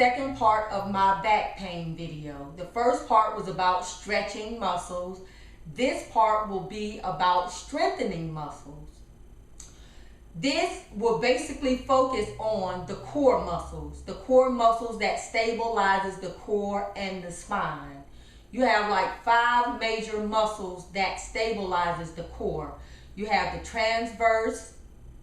second part of my back pain video. The first part was about stretching muscles. This part will be about strengthening muscles. This will basically focus on the core muscles that stabilizes the core and the spine. You have like 5 major muscles that stabilizes the core. You have the transverse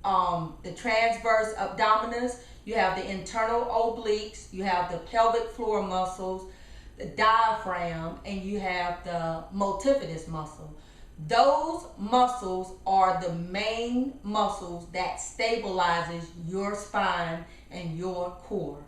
abdominis, you have the internal obliques, you have the pelvic floor muscles, the diaphragm, and you have the multifidus muscle. Those muscles are the main muscles that stabilizes your spine and your core.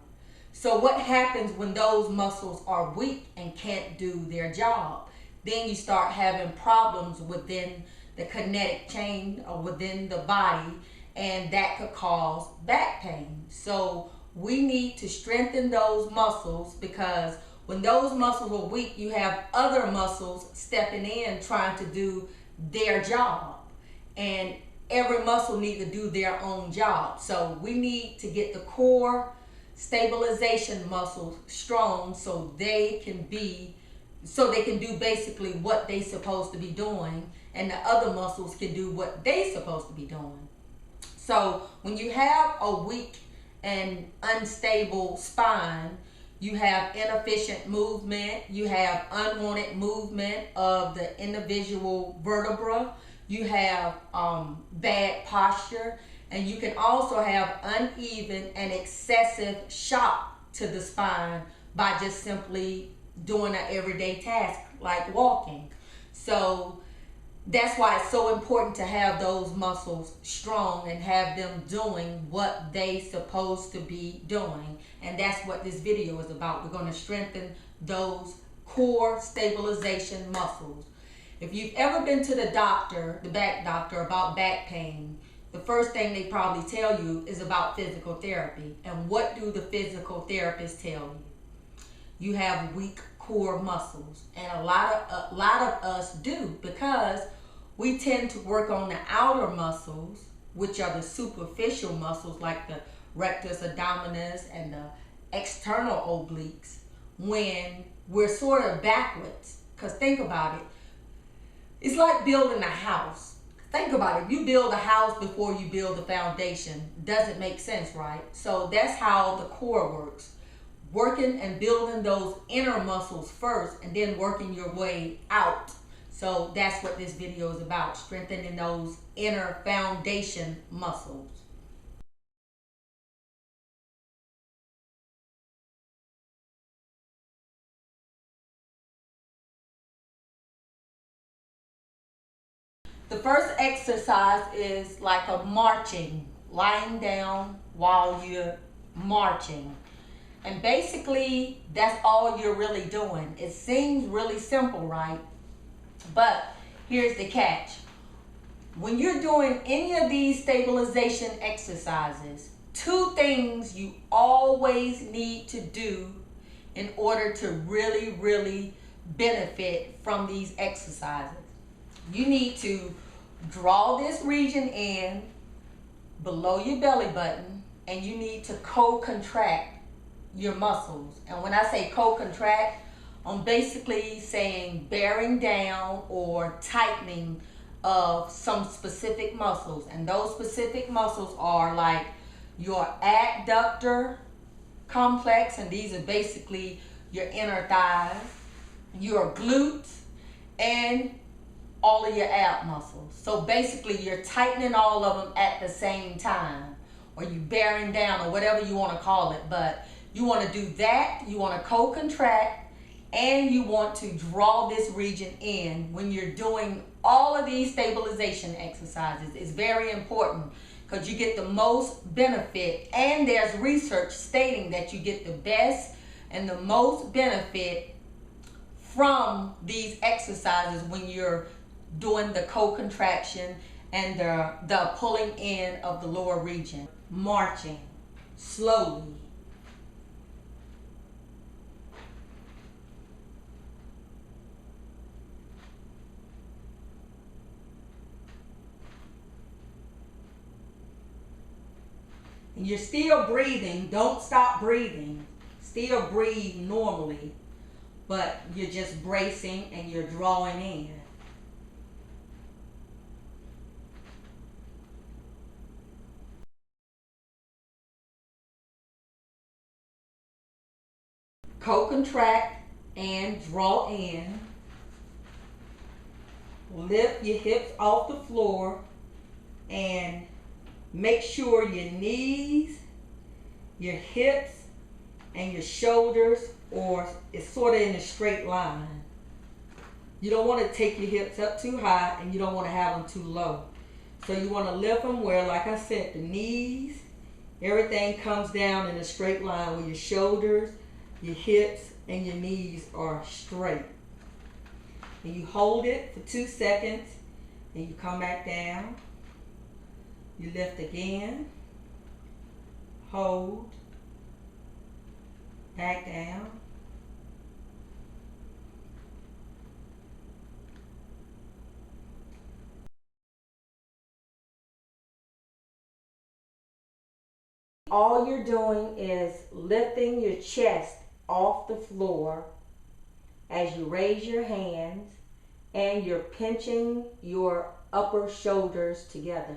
So what happens when those muscles are weak and can't do their job? Then you start having problems within the kinetic chain or within the body, and that could cause back pain. So we need to strengthen those muscles, because when those muscles are weak, you have other muscles stepping in trying to do their job. And every muscle needs to do their own job. So we need to get the core stabilization muscles strong so they can do basically what they're supposed to be doing, and the other muscles can do what they're supposed to be doing. So when you have a weak and unstable spine, you have inefficient movement, you have unwanted movement of the individual vertebra, you have bad posture, and you can also have uneven and excessive shock to the spine by just simply doing an everyday task like walking. So that's why it's so important to have those muscles strong and have them doing what they supposed to be doing. And that's what this video is about. We're going to strengthen those core stabilization muscles. If you've ever been to the doctor, the back doctor, about back pain, the first thing they probably tell you is about physical therapy. And what do the physical therapists tell you? You have weak core muscles. And a lot of us do, because we tend to work on the outer muscles, which are the superficial muscles like the rectus abdominis and the external obliques, when we're sort of backwards. Because think about it. It's like building a house. Think about it. You build a house before you build the foundation. Doesn't make sense, right? So that's how the core works. Working and building those inner muscles first, and then working your way out. So that's what this video is about, strengthening those inner foundation muscles. The first exercise is like a marching, lying down while you're marching. And basically, that's all you're really doing. It seems really simple, right? But here's the catch. When you're doing any of these stabilization exercises, 2 things you always need to do in order to really, really benefit from these exercises. You need to draw this region in below your belly button, and you need to co-contract your muscles. And when I say co-contract, I'm basically saying bearing down or tightening of some specific muscles. And those specific muscles are like your adductor complex, and these are basically your inner thighs, your glutes, and all of your ab muscles. So basically you're tightening all of them at the same time, or you bearing down, or whatever you want to call it. But you want to do that, you want to co-contract, and you want to draw this region in when you're doing all of these stabilization exercises. It's very important, because you get the most benefit, and there's research stating that you get the best and the most benefit from these exercises when you're doing the co-contraction and the pulling in of the lower region. Marching slowly. And you're still breathing. Don't stop breathing. still breathe normally, but you're just bracing and you're drawing in. Co-contract and draw in. Lift your hips off the floor and make sure your knees, your hips, and your shoulders is sort of in a straight line. You don't want to take your hips up too high and you don't want to have them too low. So you want to lift them where, like I said, the knees, everything comes down in a straight line where your shoulders, your hips, and your knees are straight. And you hold it for 2 seconds and you come back down. You lift again, hold, back down. All you're doing is lifting your chest off the floor as you raise your hands, and you're pinching your upper shoulders together.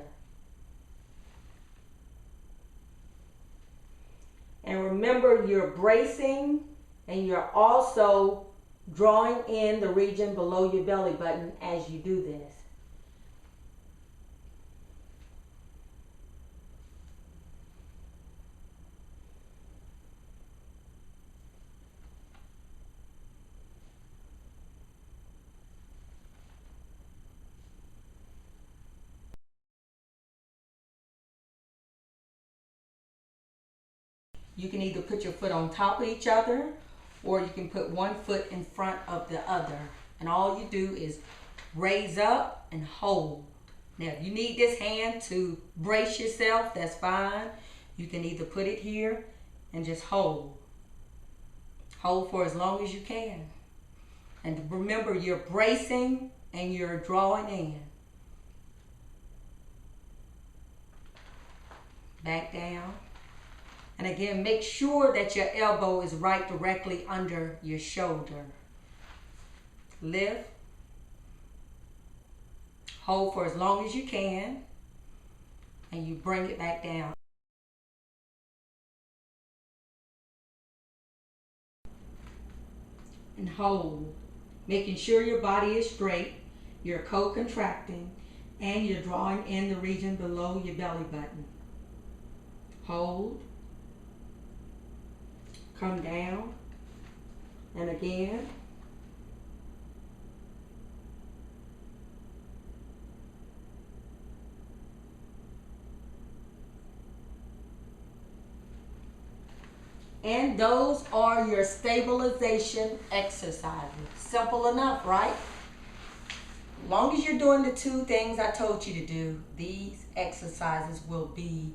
And remember, you're bracing and you're also drawing in the region below your belly button as you do this. You can either put your foot on top of each other or you can put one foot in front of the other. And all you do is raise up and hold. Now, if you need this hand to brace yourself, that's fine. You can either put it here and just hold. Hold for as long as you can. And remember, you're bracing and you're drawing in. Back down. And again, make sure that your elbow is right directly under your shoulder. Lift. Hold for as long as you can. And you bring it back down. And hold. Making sure your body is straight. You're co-contracting. And you're drawing in the region below your belly button. Hold. Come down, and again. And those are your stabilization exercises. Simple enough, right? As long as you're doing the 2 things I told you to do, these exercises will be